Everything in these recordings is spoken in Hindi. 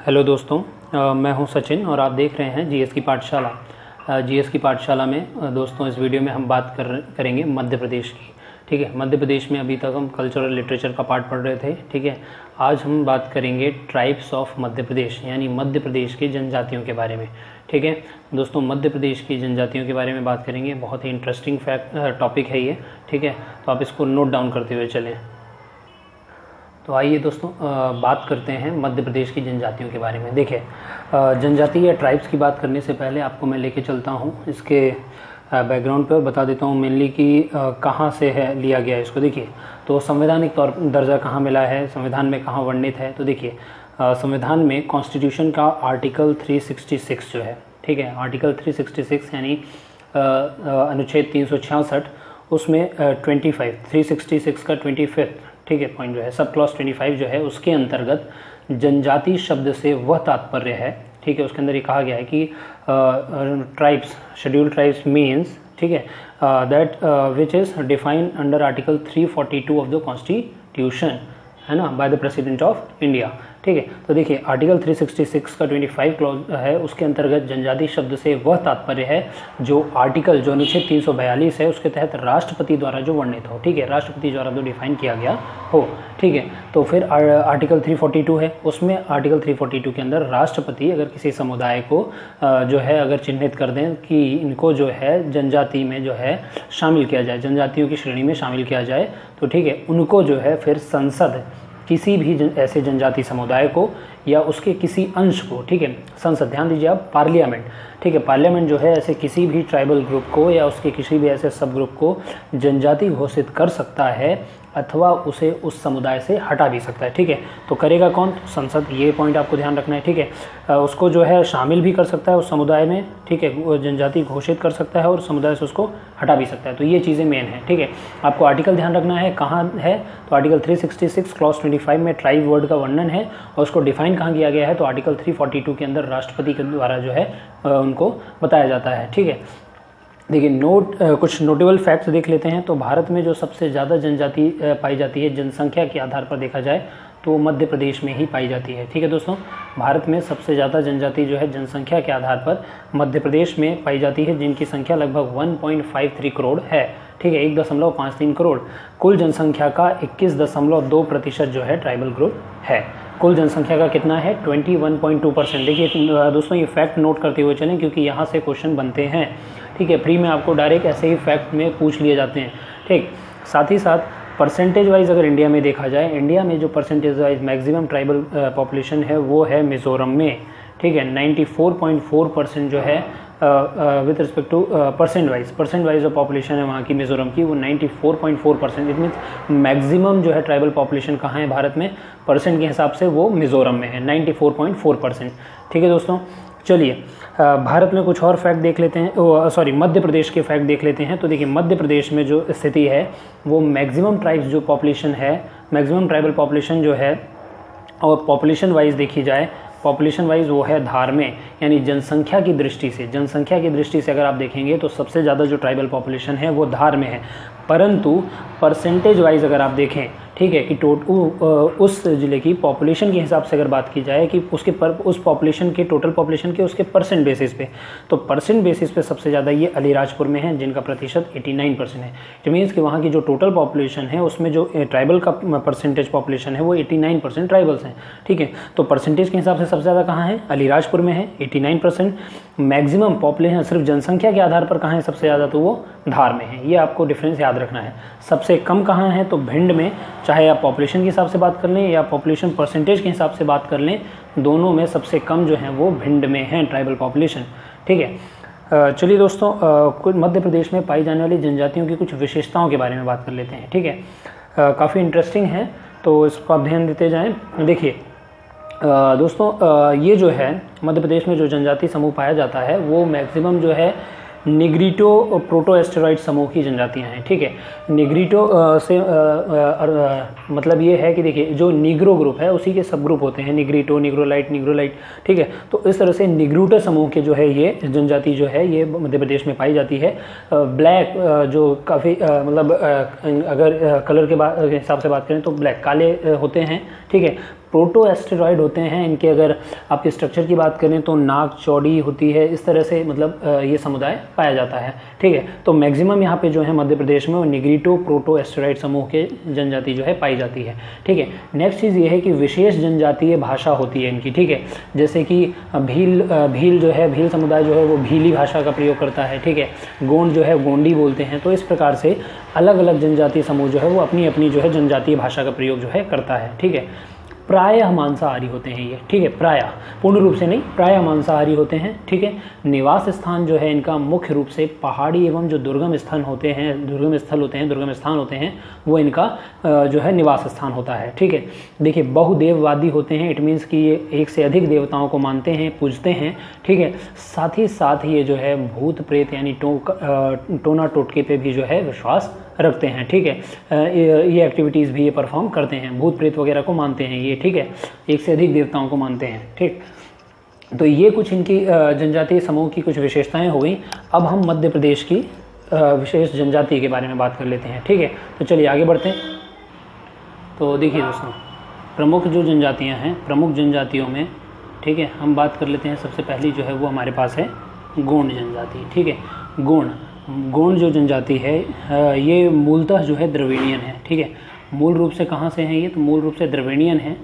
हेलो दोस्तों, मैं हूं सचिन और आप देख रहे हैं जीएस की पाठशाला। जीएस की पाठशाला में दोस्तों इस वीडियो में हम बात करेंगे मध्य प्रदेश की। ठीक है, मध्य प्रदेश में अभी तक हम कल्चर और लिटरेचर का पार्ट पढ़ रहे थे। ठीक है, आज हम बात करेंगे ट्राइब्स ऑफ मध्य प्रदेश, यानी मध्य प्रदेश की जनजातियों के बारे में। ठीक है दोस्तों, मध्य प्रदेश की जनजातियों के बारे में बात करेंगे। बहुत ही इंटरेस्टिंग टॉपिक है ये। ठीक है, तो आप इसको नोट डाउन करते हुए चलें। तो आइए दोस्तों बात करते हैं मध्य प्रदेश की जनजातियों के बारे में। देखिए, जनजाति या ट्राइब्स की बात करने से पहले आपको मैं लेके चलता हूँ इसके बैकग्राउंड पे और बता देता हूँ मेनली कि कहाँ से है लिया गया इसको। देखिए, तो संवैधानिक तौर दर्जा कहाँ मिला है, संविधान में कहाँ वर्णित है। तो देखिए, संविधान में कॉन्स्टिट्यूशन का आर्टिकल 366 जो है, ठीक है, आर्टिकल 366 यानी अनुच्छेद 366, उसमें 366 का 25, ठीक है, पॉइंट जो है, सब क्लॉज 25 जो है, उसके अंतर्गत जनजाति शब्द से वह तात्पर्य है। ठीक है, उसके अंदर ये कहा गया है कि ट्राइब्स, शेड्यूल्ड ट्राइब्स मीन्स, ठीक है, that which is defined under article 342 of the constitution, है ना, by the president of India. ठीक है, तो देखिए आर्टिकल 366 का 25 क्लॉज है, उसके अंतर्गत जनजाति शब्द से वह तात्पर्य है जो आर्टिकल, जो अनुच्छेद 342 है, उसके तहत राष्ट्रपति द्वारा जो वर्णित हो। ठीक है, राष्ट्रपति द्वारा जो डिफाइन किया गया हो। ठीक है, तो फिर आर्टिकल 342 है, उसमें आर्टिकल 342 के अंदर राष्ट्रपति अगर किसी समुदाय को जो है अगर चिन्हित कर दें कि इनको जो है जनजाति में जो है शामिल किया जाए, जनजातियों की श्रेणी में शामिल किया जाए, तो ठीक है, उनको जो है फिर संसद किसी भी ऐसे जनजाति समुदाय को या उसके किसी अंश को, ठीक है, संसद, ध्यान दीजिए आप, पार्लियामेंट, ठीक है, पार्लियामेंट जो है ऐसे किसी भी ट्राइबल ग्रुप को या उसके किसी भी ऐसे सब ग्रुप को जनजाति घोषित कर सकता है अथवा उसे उस समुदाय से हटा भी सकता है। ठीक है, तो करेगा कौन? तो संसद, ये पॉइंट आपको ध्यान रखना है। ठीक है, उसको जो है शामिल भी कर सकता है उस समुदाय में, ठीक है, वो जनजाति घोषित कर सकता है और समुदाय से उसको हटा भी सकता है। तो ये चीज़ें मेन है। ठीक है, आपको आर्टिकल ध्यान रखना है कहाँ है, तो आर्टिकल 366 क्लॉज 25 में ट्राइब वर्ड का वर्णन है और उसको डिफाइन कहाँ किया गया है, तो आर्टिकल 342 के अंदर राष्ट्रपति के द्वारा जो है उनको बताया जाता है। ठीक है, देखिए कुछ नोटेबल फैक्ट्स देख लेते हैं। तो भारत में जो सबसे ज़्यादा जनजाति पाई जाती है जनसंख्या के आधार पर देखा जाए तो मध्य प्रदेश में ही पाई जाती है। ठीक है दोस्तों, भारत में सबसे ज़्यादा जनजाति जो है जनसंख्या के आधार पर मध्य प्रदेश में पाई जाती है, जिनकी संख्या लगभग 1.53 करोड़ है। ठीक है, 1.53 करोड़। कुल जनसंख्या का 21.2% जो है ट्राइबल ग्रुप है। कुल जनसंख्या का कितना है? 21.2%। देखिए दोस्तों, ये फैक्ट नोट करते हुए चलें क्योंकि यहाँ से क्वेश्चन बनते हैं। ठीक है, फ्री में आपको डायरेक्ट ऐसे ही फैक्ट में पूछ लिए जाते हैं। ठीक, साथ ही साथ परसेंटेज वाइज अगर इंडिया में देखा जाए, इंडिया में जो percentage wise maximum tribal population है वो है मिज़ोरम में। ठीक है, 94.4% जो है with respect two percent wise जो पॉपुलेशन है वहाँ की मिज़ोरम की, वो 94.4%। इट मीन्स मैक्सिमम जो है ट्राइबल पॉपुलेशन कहाँ है भारत में, परसेंट के हिसाब से वो मिज़ोरम में है, 94.4%। ठीक है दोस्तों, चलिए भारत में कुछ और फैक्ट देख लेते हैं, मध्य प्रदेश के फैक्ट देख लेते हैं। तो देखिए मध्य प्रदेश में जो स्थिति है वो मैक्सिमम ट्राइब्स जो पॉपुलेशन है, मैक्सिमम ट्राइबल पॉपुलेशन जो है, और पॉपुलेशन वाइज देखी जाए, पॉपुलेशन वाइज वो है धार में, यानी जनसंख्या की दृष्टि से अगर आप देखेंगे तो सबसे ज़्यादा जो ट्राइबल पॉपुलेशन है वो धार में है। परंतु परसेंटेज वाइज अगर आप देखें, ठीक है, कि उस ज़िले की पॉपुलेशन के हिसाब से अगर बात की जाए कि उस पॉपुलेशन के टोटल पॉपुलेशन के उसके परसेंट बेसिस पे, तो परसेंट बेसिस पे सबसे ज़्यादा ये अलीराजपुर में है, जिनका प्रतिशत 89% है। इट मीन्स कि वहाँ की जो टोटल पॉपुलेशन है उसमें जो ट्राइबल का परसेंटेज पॉपुलेशन है वो 89% ट्राइबल्स हैं। ठीक है, तो परसेंटेज के हिसाब से सबसे ज़्यादा कहाँ है? अलीराजपुर में है 89%। मैक्सिमम पॉपुलेशन सिर्फ जनसंख्या के आधार पर कहाँ है सबसे ज़्यादा, तो वो धार में है। ये आपको डिफरेंस याद रखना है। सबसे कम कहाँ है? तो भिंड में, चाहे आप पॉपुलेशन के हिसाब से बात कर लें या पॉपुलेशन परसेंटेज के हिसाब से बात कर लें, दोनों में सबसे कम जो है वो भिंड में है ट्राइबल पॉपुलेशन। ठीक है, चलिए दोस्तों कुछ मध्य प्रदेश में पाई जाने वाली जनजातियों की कुछ विशेषताओं के बारे में बात कर लेते हैं। ठीक है, काफ़ी इंटरेस्टिंग है, तो इसको आप ध्यान देते जाएँ। देखिए दोस्तों, ये जो है मध्य प्रदेश में जो जनजाति समूह पाया जाता है वो मैक्सिमम जो है निग्रिटो प्रोटोएस्टेरॉइड समूह की जनजातियां हैं। ठीक है, निग्रिटो से मतलब ये है कि देखिए जो निग्रो ग्रुप है उसी के सब ग्रुप होते हैं, निग्रिटो, निग्रोलाइट। ठीक है, तो इस तरह से निग्रिटो समूह के जो है ये जनजाति जो है ये मध्य प्रदेश में पाई जाती है। ब्लैक जो काफ़ी मतलब अगर कलर के हिसाब से बात करें तो ब्लैक काले होते हैं। ठीक है, प्रोटो एस्टेरॉयड होते हैं। इनके अगर आप स्ट्रक्चर की बात करें तो नाक चौड़ी होती है, इस तरह से मतलब ये समुदाय पाया जाता है। ठीक है, तो मैक्सिमम यहाँ पे जो है मध्य प्रदेश में वो निग्रिटो प्रोटो एस्टेरॉयड समूह के जनजाति जो है पाई जाती है। ठीक है, नेक्स्ट चीज़ ये है कि विशेष जनजातीय भाषा होती है इनकी। ठीक है, जैसे कि भील जो है, भील समुदाय जो है वो भीली भाषा का प्रयोग करता है। ठीक है, गोंड जो है गोंडी बोलते हैं। तो इस प्रकार से अलग अलग जनजातीय समूह जो है वो अपनी अपनी जो है जनजातीय भाषा का प्रयोग जो है करता है। ठीक है, प्रायः मांसाहारी होते हैं ये। ठीक है, प्रायः, पूर्ण रूप से नहीं, प्रायः मांसाहारी होते हैं। ठीक है, निवास स्थान जो है इनका मुख्य रूप से पहाड़ी एवं जो दुर्गम स्थल होते हैं, दुर्गम स्थान होते हैं, वो इनका जो है निवास स्थान होता है। ठीक है, देखिए बहुदेववादी होते हैं। इट मीन्स कि ये एक से अधिक देवताओं को मानते हैं, पूजते हैं। ठीक है, साथ ही ये जो है भूत प्रेत यानी टोना टोटके पे भी जो है विश्वास रखते हैं। ठीक है, ये एक्टिविटीज़ भी ये परफॉर्म करते हैं, भूत प्रेत वगैरह को मानते हैं ये। ठीक है, एक से अधिक देवताओं को मानते हैं। ठीक, तो ये कुछ इनकी जनजातीय समूह की कुछ विशेषताएं हो गई। अब हम मध्य प्रदेश की विशेष जनजाति के बारे में बात कर लेते हैं। ठीक है, तो चलिए आगे बढ़ते हैं। तो देखिए दोस्तों, प्रमुख जो जनजातियाँ हैं, प्रमुख जनजातियों में, ठीक है, हम बात कर लेते हैं। सबसे पहली जो है वो हमारे पास है गोंड जनजाति। ठीक है, गोंड जो जनजाति है ये मूलतः जो है द्रविड़ियन है। ठीक है, मूल रूप से कहाँ से हैं ये, तो मूल रूप से द्रविड़ियन है।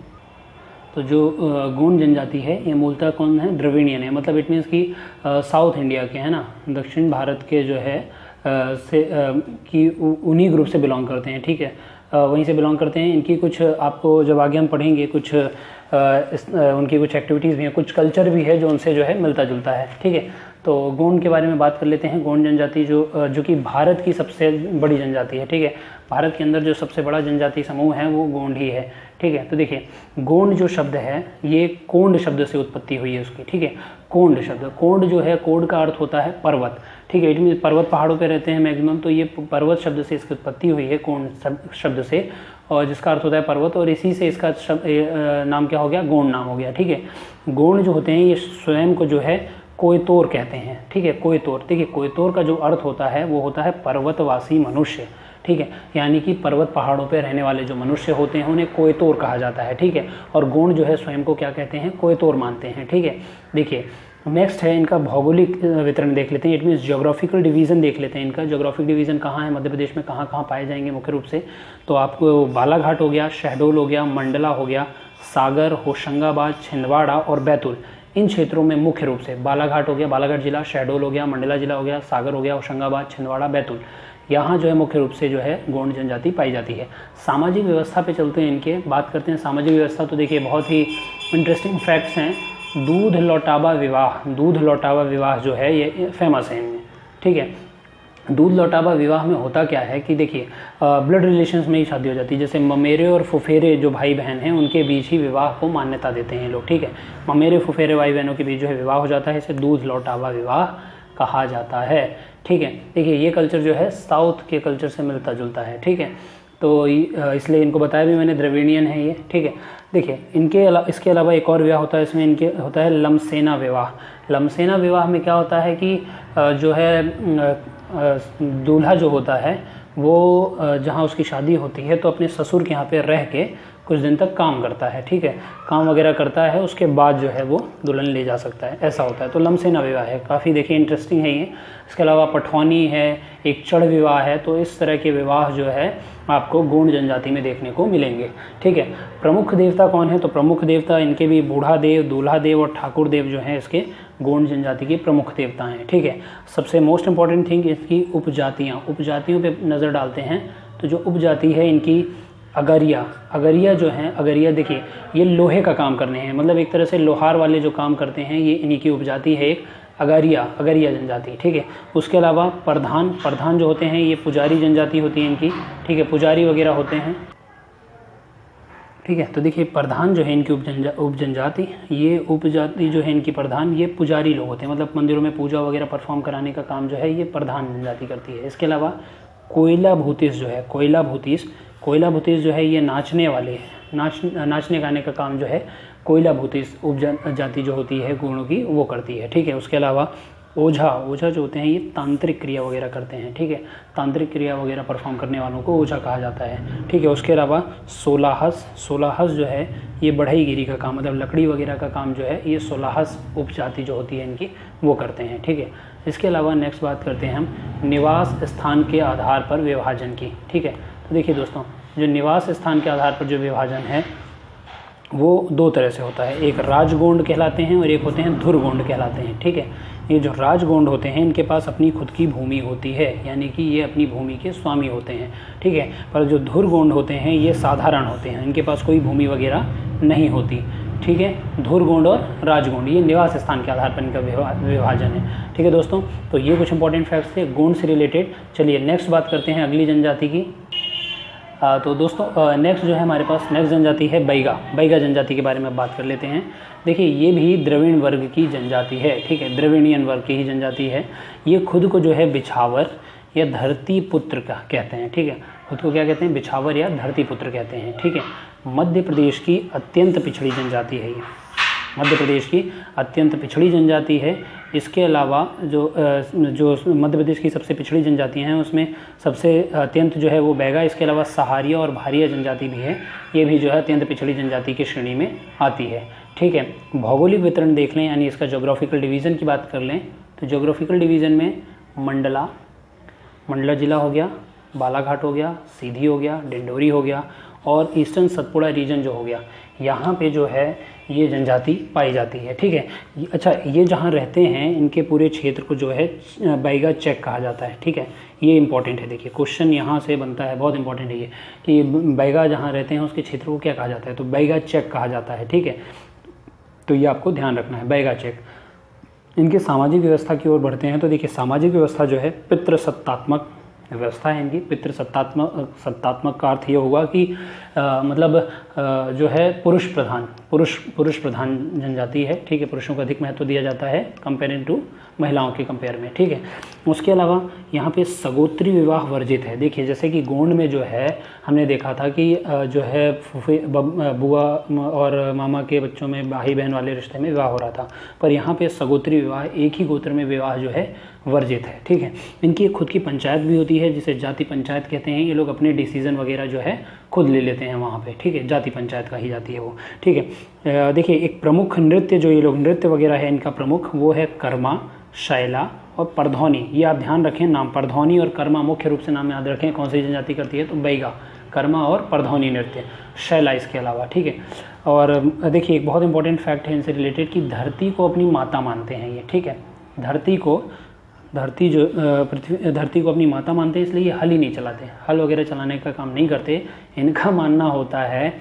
तो जो गोंड जनजाति है ये मूलतः कौन है, द्रविड़ियन है। मतलब इट मीन्स कि साउथ इंडिया के, है ना, दक्षिण भारत के जो है कि उन्हीं ग्रुप से बिलोंग करते हैं। ठीक है, वहीं से बिलोंग करते हैं। इनकी कुछ आपको जब आगे हम पढ़ेंगे कुछ उनकी कुछ एक्टिविटीज़ भी हैं, कुछ कल्चर भी है जो उनसे जो है मिलता जुलता है। ठीक है, तो गोंड के बारे में बात कर लेते हैं। गोंड जनजाति जो कि भारत की सबसे बड़ी जनजाति है। ठीक है, भारत के अंदर जो सबसे बड़ा जनजाति समूह है वो गोंड ही है। ठीक है, तो देखिए गोंड जो शब्द है ये कोंड शब्द से उत्पत्ति हुई है उसकी। ठीक है, कोंड शब्द, कोंड जो है, कोंड का अर्थ होता है पर्वत। ठीक है, इट मीन पर्वत पहाड़ों पे रहते हैं मैक्सिमम, तो ये पर्वत शब्द से इसकी उत्पत्ति हुई है, कोंड शब्द से, और जिसका अर्थ होता है पर्वत, और इसी से इसका नाम क्या हो गया, गोंड नाम हो गया। ठीक है, गोंड जो होते हैं ये स्वयं को जो है कोयतोर कहते हैं। ठीक है, कोयतोर, देखिए कोयतोर का जो अर्थ होता है वो होता है पर्वतवासी मनुष्य। ठीक है, यानी कि पर्वत पहाड़ों पे रहने वाले जो मनुष्य होते हैं उन्हें कोयतोर कहा जाता है। ठीक है, और गोंड जो है स्वयं को क्या कहते हैं, कोयतोर मानते हैं। ठीक है, देखिए नेक्स्ट है इनका भौगोलिक वितरण देख लेते हैं। इट मीन्स ज्योग्राफिकल डिवीज़न देख लेते हैं। इनका ज्योग्राफिक डिवीज़न कहाँ है मध्य प्रदेश में, कहाँ कहाँ पाए जाएंगे मुख्य रूप से, तो आपको बालाघाट हो गया, शहडोल हो गया, मंडला हो गया, सागर, होशंगाबाद, छिंदवाड़ा और बैतूल, इन क्षेत्रों में मुख्य रूप से बालाघाट हो गया, बालाघाट जिला, शहडोल हो गया, मंडला जिला हो गया, सागर हो गया, होशंगाबाद, छिंदवाड़ा, बैतूल, यहाँ जो है मुख्य रूप से जो है गोंड जनजाति पाई जाती है। सामाजिक व्यवस्था पे चलते हैं, इनके बात करते हैं सामाजिक व्यवस्था। तो देखिए बहुत ही इंटरेस्टिंग फैक्ट्स हैं। दूध लौटावा विवाह जो है ये फेमस है इनमें। ठीक है, दूध लौटावा विवाह में होता क्या है कि देखिए ब्लड रिलेशंस में ही शादी हो जाती है। जैसे ममेरे और फुफेरे जो भाई बहन हैं उनके बीच ही विवाह को मान्यता देते हैं लोग। ठीक है, ममेरे फुफेरे भाई बहनों के बीच जो है विवाह हो जाता है, इसे दूध लौटावा विवाह कहा जाता है। ठीक है, देखिए ये कल्चर जो है साउथ के कल्चर से मिलता जुलता है। ठीक है, तो इसलिए इनको बताया भी मैंने, द्रविड़ियन है ये। ठीक है, देखिए इसके अलावा एक और विवाह होता है, इसमें इनके होता है लमसेना विवाह। लमसेना विवाह में क्या होता है कि जो है दूल्हा जो होता है वो जहाँ उसकी शादी होती है तो अपने ससुर के यहाँ पे रह के कुछ दिन तक काम करता है। ठीक है, काम वगैरह करता है, उसके बाद जो है वो दुल्हन ले जा सकता है, ऐसा होता है। तो लमसेना विवाह है, काफ़ी देखिए इंटरेस्टिंग है ये। इसके अलावा पठौनी है, एक चढ़ विवाह है। तो इस तरह के विवाह जो है आपको गोंड जनजाति में देखने को मिलेंगे। ठीक है, प्रमुख देवता कौन है, तो प्रमुख देवता इनके भी बूढ़ा देव, दूल्हा देव और ठाकुर देव जो हैं इसके गोंड जनजाति के प्रमुख देवता हैं। ठीक है, सबसे मोस्ट इंपॉर्टेंट थिंग इसकी उपजातियों पे नज़र डालते हैं। तो जो उपजाति है इनकी अगरिया जो हैं, अगरिया देखिए ये लोहे का काम करने हैं, मतलब एक तरह से लोहार वाले जो काम करते हैं ये इन्हीं की उपजाति है, एक अगरिया जनजाति। ठीक है, उसके अलावा प्रधान जो होते हैं ये पुजारी जनजाति होती है इनकी। ठीक है, पुजारी वगैरह होते हैं। ठीक है, तो देखिए प्रधान जो है इनकी उपजनजाति, ये उपजाति जो है इनकी प्रधान, ये पुजारी लोग होते हैं, मतलब मंदिरों में पूजा वगैरह परफॉर्म कराने का काम जो है ये प्रधान जनजाति करती है। इसके अलावा कोयला भूतिस जो है ये नाचने वाले हैं, नाचने गाने का काम जो है कोयला भूतिस उपजाति जो होती है गोंड की वो करती है। ठीक है, उसके अलावा ओझा जो होते हैं ये तांत्रिक क्रिया वगैरह करते हैं, ठीक है, तांत्रिक क्रिया वगैरह परफॉर्म करने वालों को ओझा कहा जाता है, ठीक है। उसके अलावा सोलाहस जो है ये बढ़ईगिरी का काम, मतलब लकड़ी वगैरह का काम जो है ये सोलाहस उपजाति जो होती है इनकी वो करते हैं, ठीक है। इसके अलावा नेक्स्ट बात करते हैं हम निवास स्थान के आधार पर विभाजन की, ठीक है। तो देखिए दोस्तों, जो निवास स्थान के आधार पर जो विभाजन है वो दो तरह से होता है, एक राजगोंड कहलाते हैं और एक होते हैं धुरगोंड कहलाते हैं, ठीक है। ये जो राजगोंड होते हैं इनके पास अपनी खुद की भूमि होती है, यानी कि ये अपनी भूमि के स्वामी होते हैं, ठीक है। पर जो धुरगोंड होते हैं ये साधारण होते हैं, इनके पास कोई भूमि वगैरह नहीं होती, ठीक है। धुरगोंड और राजगोंड ये निवास स्थान के आधार पर इनका विभाजन है, ठीक है दोस्तों। तो ये कुछ इंपॉर्टेंट फैक्ट्स थे गोंड से रिलेटेड। चलिए नेक्स्ट बात करते हैं अगली जनजाति की। तो दोस्तों नेक्स्ट जो है हमारे पास नेक्स्ट जनजाति है बैगा जनजाति के बारे में बात कर लेते हैं। देखिए ये भी द्रविड़ वर्ग की जनजाति है, ठीक है, द्रविड़ियन वर्ग की ही जनजाति है। ये खुद को जो है बिछावर या धरती पुत्र का कहते हैं, ठीक है, खुद को क्या कहते हैं, बिछावर या धरती पुत्र कहते हैं, ठीक है। मध्य प्रदेश की अत्यंत पिछड़ी जनजाति है ये, मध्य प्रदेश की अत्यंत पिछड़ी जनजाति है। इसके अलावा जो मध्य प्रदेश की सबसे पिछड़ी जनजातियाँ हैं उसमें सबसे अत्यंत जो है वो बैगा, इसके अलावा सहारिया और भारिया जनजाति भी है, ये भी जो है अत्यंत पिछड़ी जनजाति की श्रेणी में आती है, ठीक है। भौगोलिक वितरण देख लें, यानी इसका जोग्राफिकल डिवीज़न की बात कर लें तो जोग्राफिकल डिवीज़न में मंडला जिला हो गया, बालाघाट हो गया, सीधी हो गया, डिंडोरी हो गया और ईस्टर्न सतपुड़ा रीजन जो हो गया, यहाँ पे जो है ये जनजाति पाई जाती है, ठीक है। अच्छा, ये जहाँ रहते हैं इनके पूरे क्षेत्र को जो है बैगा चेक कहा जाता है, ठीक है। ये इंपॉर्टेंट है, देखिए क्वेश्चन यहाँ से बनता है, बहुत इंपॉर्टेंट है ये कि बैगा जहाँ रहते हैं उसके क्षेत्र को क्या कहा जाता है, तो बैगा चेक कहा जाता है, ठीक है। तो ये आपको ध्यान रखना है, बैगा चेक। इनके सामाजिक व्यवस्था की ओर बढ़ते हैं तो देखिए सामाजिक व्यवस्था जो है पितृसत्तात्मक व्यवस्था है इनकी। सत्तात्मक का अर्थ ये हुआ कि जो है पुरुष प्रधान जनजाति है, ठीक है, पुरुषों को अधिक महत्व दिया जाता है कंपेयरिंग टू महिलाओं के कंपेयर में, ठीक है। उसके अलावा यहाँ पे सगोत्री विवाह वर्जित है। देखिए जैसे कि गोंड में जो है हमने देखा था कि जो है बुआ और मामा के बच्चों में भाई बहन वाले रिश्ते में विवाह हो रहा था, पर यहाँ पे सगोत्री विवाह, एक ही गोत्र में विवाह जो है वर्जित है, ठीक है। इनकी खुद की पंचायत भी होती है जिसे जाति पंचायत कहते हैं। ये लोग अपने डिसीजन वगैरह जो है खुद ले लेते हैं वहाँ पे, ठीक है, जाति पंचायत का ही जाती है वो, ठीक है। देखिए एक प्रमुख नृत्य जो ये लोग नृत्य वगैरह है इनका प्रमुख, वो है कर्मा, शैला और परधौनी। ये आप ध्यान रखें नाम, परधौनी और कर्मा मुख्य रूप से नाम याद रखें। कौन सी जनजाति करती है, तो बैगा, कर्मा और परधौनी नृत्य, शैला इसके अलावा, ठीक है। और देखिए एक बहुत इंपॉर्टेंट फैक्ट है इनसे रिलेटेड कि धरती को अपनी माता मानते हैं ये, ठीक है। धरती को अपनी माता मानते हैं, इसलिए ये हल ही नहीं चलाते, हल वगैरह चलाने का काम नहीं करते। इनका मानना होता है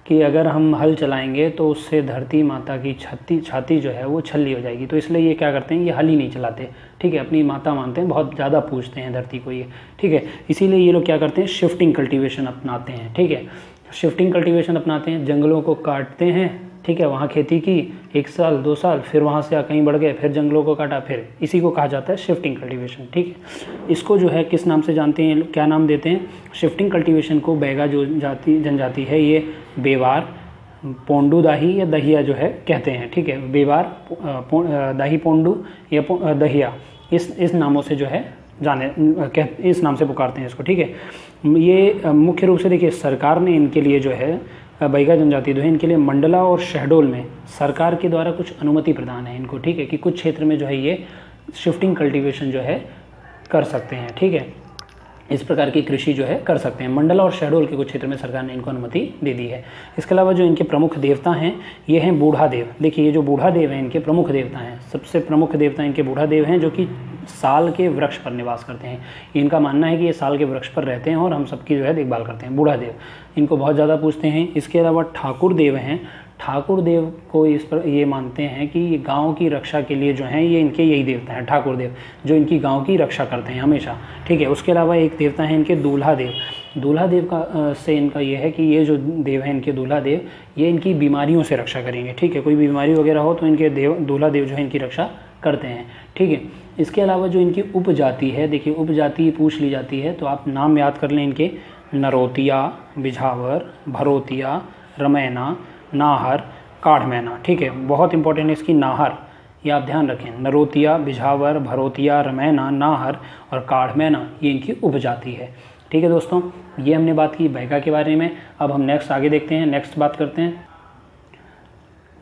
कि अगर हम हल चलाएंगे तो उससे धरती माता की छाती जो है वो छल्ली हो जाएगी, तो इसलिए ये क्या करते हैं, ये हल ही नहीं चलाते, ठीक है, अपनी माता मानते हैं, बहुत ज़्यादा पूजते हैं धरती को ये, ठीक है। इसीलिए ये लोग क्या करते हैं, शिफ्टिंग कल्टीवेशन अपनाते हैं, ठीक है, शिफ्टिंग कल्टीवेशन अपनाते हैं, जंगलों को काटते हैं, ठीक है, वहाँ खेती की 1 साल 2 साल, फिर वहाँ से कहीं बढ़ गए, फिर जंगलों को काटा, फिर इसी को कहा जाता है शिफ्टिंग कल्टीवेशन, ठीक है। इसको जो है किस नाम से जानते हैं, क्या नाम देते हैं शिफ्टिंग कल्टीवेशन को, बैगा जो जनजाति है ये बेवार, पोंडू दाही या दहिया जो है कहते हैं, ठीक है। बेवार, दाही पोंडू या दहिया, इस नामों से जो है इस नाम से पुकारते हैं इसको, ठीक है। ये मुख्य रूप से देखिए सरकार ने इनके लिए जो है बैगा जनजाति जो है इनके लिए मंडला और शहडोल में सरकार के द्वारा कुछ अनुमति प्रदान है इनको, ठीक है, कि कुछ क्षेत्र में जो है ये शिफ्टिंग कल्टीवेशन जो है कर सकते हैं, ठीक है, इस प्रकार की कृषि जो है कर सकते हैं। मंडला और शहडोल के कुछ क्षेत्र में सरकार ने इनको अनुमति दे दी है। इसके अलावा जो इनके प्रमुख देवता हैं ये हैं बूढ़ा देव। देखिए ये जो बूढ़ा देव हैं इनके प्रमुख देवता हैं, सबसे प्रमुख देवता इनके बूढ़ा देव हैं जो कि साल के वृक्ष पर निवास करते हैं। इनका मानना है कि ये साल के वृक्ष पर रहते हैं और हम सबकी जो है देखभाल करते हैं। बूढ़ा देव इनको बहुत ज़्यादा पूजते हैं। इसके अलावा ठाकुर देव हैं, ठाकुर देव को इस पर ये मानते हैं कि ये गांव की रक्षा के लिए जो हैं ये इनके यही देवता हैं, ठाकुर देव, जो इनकी गांव की रक्षा करते हैं हमेशा, ठीक है। उसके अलावा एक देवता है इनके दूल्हा देव। दूल्हा देव का से इनका ये है कि ये जो देव हैं इनके दूल्हा देव, ये इनकी बीमारियों से रक्षा करेंगे, ठीक है, कोई बीमारी वगैरह हो तो इनके दूल्हा देव जो है इनकी रक्षा करते हैं, ठीक है। इसके अलावा जो इनकी उपजाति है, देखिए उपजाति पूछ ली जाती है तो आप नाम याद कर लें इनके, नरोतिया, बिझावर, भरोतिया, रमैना, नाहर, काढ़मैना, ठीक है। बहुत इंपॉर्टेंट है इसकी नाहर, ये आप ध्यान रखें। नरोतिया, बिझावर, भरोतिया, रमैना, नाहर और काढ़मैना ये इनकी उपजाति है। ठीक है दोस्तों, ये हमने बात की बैगा के बारे में। अब हम नेक्स्ट आगे देखते हैं, नेक्स्ट बात करते हैं।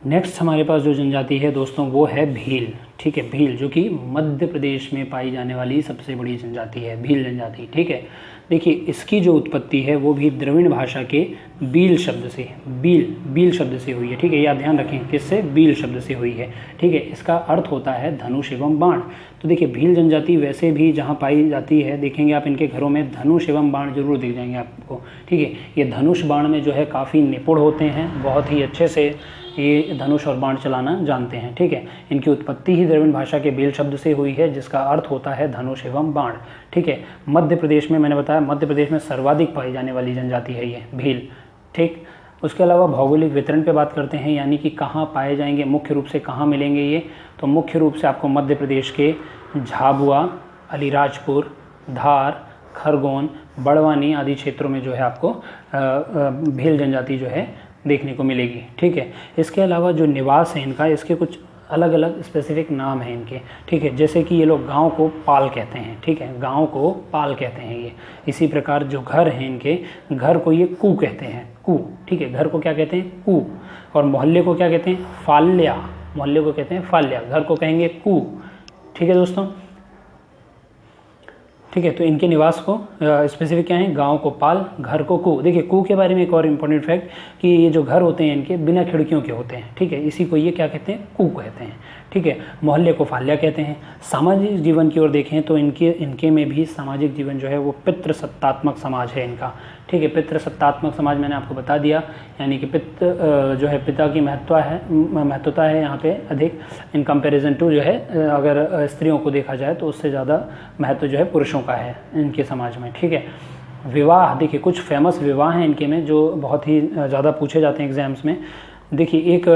नेक्स्ट हमारे पास जो जनजाति है दोस्तों वो है भील। ठीक है, भील जो कि मध्य प्रदेश में पाई जाने वाली सबसे बड़ी जनजाति है, भील जनजाति। ठीक है, देखिए इसकी जो उत्पत्ति है वो भी द्रविड़ भाषा के बील शब्द से, बील शब्द से हुई है। ठीक है, ये आप ध्यान रखें, किससे? बील शब्द से हुई है। ठीक है, इसका अर्थ होता है धनुष एवं बाण। तो देखिए भील जनजाति वैसे भी जहाँ पाई जाती है, देखेंगे आप इनके घरों में धनुष एवं बाण जरूर दिख जाएंगे आपको। ठीक है, ये धनुष बाण में जो है काफ़ी निपुण होते हैं, बहुत ही अच्छे से ये धनुष और बाण चलाना जानते हैं। ठीक है, इनकी उत्पत्ति ही द्रविड़ भाषा के भील शब्द से हुई है, जिसका अर्थ होता है धनुष एवं बाण। ठीक है, मध्य प्रदेश में, मैंने बताया मध्य प्रदेश में सर्वाधिक पाई जाने वाली जनजाति है ये भील। ठीक, उसके अलावा भौगोलिक वितरण पे बात करते हैं, यानी कि कहाँ पाए जाएंगे, मुख्य रूप से कहाँ मिलेंगे ये, तो मुख्य रूप से आपको मध्य प्रदेश के झाबुआ, अलीराजपुर, धार, खरगोन, बड़वानी आदि क्षेत्रों में जो है आपको भील जनजाति जो है देखने को मिलेगी। ठीक है, इसके अलावा जो निवास है इनका, इसके कुछ अलग अलग स्पेसिफिक नाम हैं इनके। ठीक है, जैसे कि ये लोग गांव को पाल कहते हैं। ठीक है, गांव को पाल कहते हैं ये। इसी प्रकार जो घर हैं इनके, घर को ये कू कहते हैं, कू। ठीक है, घर को क्या कहते हैं? कू। और मोहल्ले को क्या कहते हैं? फाल्या। मोहल्ले को कहते हैं फाल्या, घर को कहेंगे कू। ठीक है दोस्तों, ठीक है, तो इनके निवास को स्पेसिफिक क्या है? गांव को पाल, घर को कू। देखिए कू के बारे में एक और इम्पोर्टेंट फैक्ट कि ये जो घर होते हैं इनके बिना खिड़कियों के होते हैं। ठीक है, इसी को ये क्या कहते हैं? कू कहते हैं। ठीक है, मोहल्ले को फाल्या कहते हैं। सामाजिक जीवन की ओर देखें तो इनके में भी सामाजिक जीवन जो है वो पितृसत्तात्मक समाज है इनका। ठीक है, पितृसत्तात्मक समाज मैंने आपको बता दिया, यानी कि जो है पिता की महत्वता है यहाँ पे अधिक इन कंपैरिजन टू जो है, अगर स्त्रियों को देखा जाए तो उससे ज़्यादा महत्व जो है पुरुषों का है इनके समाज में। ठीक है, विवाह, देखिए कुछ फेमस विवाह हैं इनके में जो बहुत ही ज़्यादा पूछे जाते हैं एग्जाम्स में। देखिए एक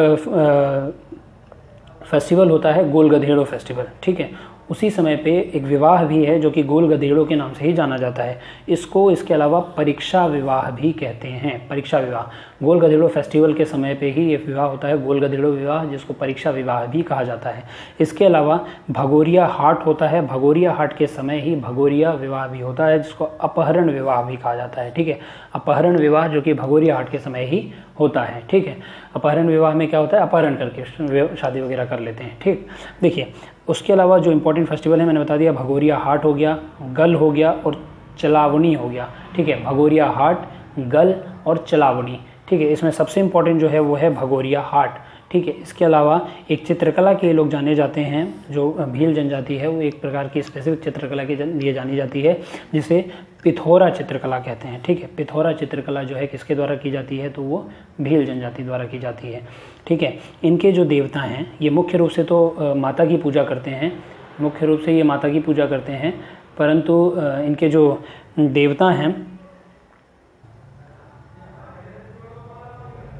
फेस्टिवल होता है गोल गधेड़ो फेस्टिवल। ठीक है, उसी समय पे एक विवाह भी है जो कि गोल गधेड़ों के नाम से ही जाना जाता है। इसको इसके अलावा परीक्षा विवाह भी कहते हैं। परीक्षा विवाह, गोल गधेड़ों फेस्टिवल के समय पे ही ये विवाह होता है, गोल गधेड़ों विवाह, जिसको परीक्षा विवाह भी कहा जाता है। इसके अलावा भगोरिया हाट होता है, भगोरिया हाट के समय ही भगोरिया विवाह भी होता है, जिसको अपहरण विवाह भी कहा जाता है। ठीक है, अपहरण विवाह जो कि भगोरिया हाट के समय ही होता है। ठीक है, अपहरण विवाह में क्या होता है? अपहरण करके शादी वगैरह कर लेते हैं। ठीक, देखिए उसके अलावा जो इम्पोर्टेंट फेस्टिवल है मैंने बता दिया, भगोरिया हाट हो गया, गल हो गया और चलावनी हो गया। ठीक है, भगोरिया हाट, गल और चलावनी। ठीक है, इसमें सबसे इम्पोर्टेंट जो है वो है भगोरिया हाट। ठीक है, इसके अलावा एक चित्रकला के लोग जाने जाते हैं, जो भील जनजाति है वो एक प्रकार की स्पेसिफिक चित्रकला के लिए जानी जाती है, जिसे पिथौरा चित्रकला कहते हैं। ठीक है, पिथौरा चित्रकला जो है किसके द्वारा की जाती है? तो वो भील जनजाति द्वारा की जाती है। ठीक है, इनके जो देवता हैं ये मुख्य रूप से तो माता की पूजा करते हैं, मुख्य रूप से ये माता की पूजा करते हैं, परंतु इनके जो देवता हैं,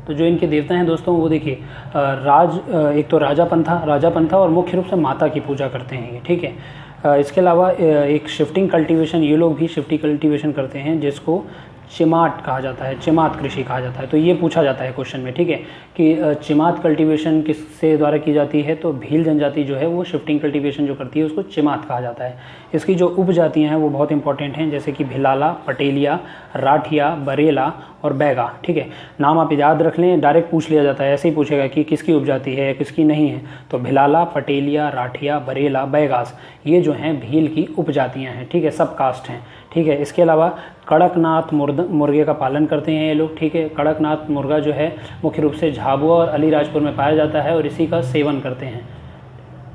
तो जो इनके देवता हैं दोस्तों वो देखिए एक तो राजा पंथा और मुख्य रूप से माता की पूजा करते हैं ये। ठीक है, इसके अलावा एक शिफ्टिंग कल्टीवेशन, ये लोग भी शिफ्टिंग कल्टीवेशन करते हैं, जिसको चिमाट कहा जाता है, चिमात कृषि कहा जाता है। तो ये पूछा जाता है क्वेश्चन में। ठीक है, कि चिमात कल्टीवेशन किससे द्वारा की जाती है? तो भील जनजाति जो है वो शिफ्टिंग कल्टीवेशन जो करती है उसको चिमात कहा जाता है। इसकी जो उपजातियां हैं वो बहुत इंपॉर्टेंट हैं, जैसे कि भिलाला, पटेलिया, राठिया, बरेला और बैगा। ठीक है, नाम आप याद रख लें, डायरेक्ट पूछ लिया जाता है, ऐसे ही पूछेगा कि किसकी उपजाति है किसकी नहीं है। तो भिलाला, पटेलिया, राठिया, बरेला, बैगास ये जो हैं भील की उपजातियां हैं। ठीक है, सब कास्ट हैं। ठीक है, इसके अलावा कड़कनाथ मुर्गे का पालन करते हैं ये लोग। ठीक है, कड़कनाथ मुर्गा जो है मुख्य रूप से झाबुआ और अलीराजपुर में पाया जाता है और इसी का सेवन करते हैं।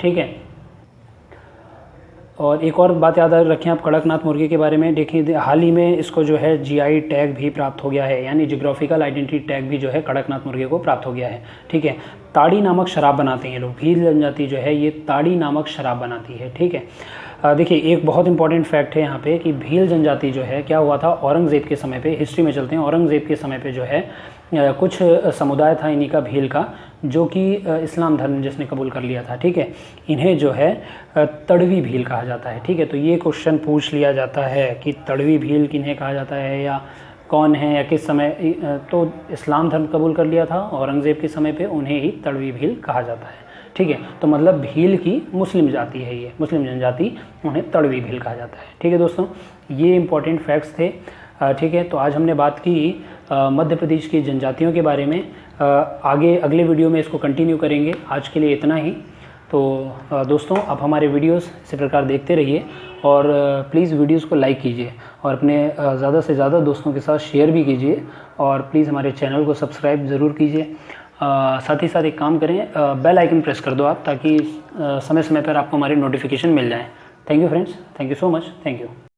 ठीक है, और एक और बात याद रखें आप कड़कनाथ मुर्गे के बारे में, देखिए हाल ही में इसको जो है जीआई टैग भी प्राप्त हो गया है, यानी जियोग्राफिकल आइडेंटिटी टैग भी जो है कड़कनाथ मुर्गे को प्राप्त हो गया है। ठीक है, ताड़ी नामक शराब बनाते हैं ये लोग, भील जनजाति जो है ये ताड़ी नामक शराब बनाती है। ठीक है, देखिए एक बहुत इंपॉर्टेंट फैक्ट है यहाँ पे कि भील जनजाति जो है क्या हुआ था, औरंगज़ेब के समय पे, हिस्ट्री में चलते हैं, औरंगज़ेब के समय पे जो है कुछ समुदाय था इन्हीं का भील का, जो कि इस्लाम धर्म जिसने कबूल कर लिया था। ठीक है, इन्हें जो है तड़वी भील कहा जाता है। ठीक है, तो ये क्वेश्चन पूछ लिया जाता है कि तड़वी भील किन्हें कहा जाता है या कौन है या किस समय, तो इस्लाम धर्म कबूल कर लिया था औरंगज़ेब के समय पे, उन्हें ही तड़वी भील कहा जाता है। ठीक है। तो मतलब भील की मुस्लिम जाति है, ये मुस्लिम जनजाति, उन्हें तड़वी भील कहा जाता है। ठीक है दोस्तों, ये इंपॉर्टेंट फैक्ट्स थे। ठीक है, तो आज हमने बात की मध्य प्रदेश की जनजातियों के बारे में। आगे अगले वीडियो में इसको कंटिन्यू करेंगे। आज के लिए इतना ही। तो दोस्तों, आप हमारे वीडियोस इसी प्रकार देखते रहिए और प्लीज़ वीडियोस को लाइक कीजिए और अपने ज़्यादा से ज़्यादा दोस्तों के साथ शेयर भी कीजिए और प्लीज़ हमारे चैनल को सब्सक्राइब ज़रूर कीजिए। साथ ही साथ एक काम करें, बेल आइकन प्रेस कर दो आप, ताकि समय समय पर आपको हमारे नोटिफिकेशन मिल जाएँ। Thank you friends, thank you so much, thank you.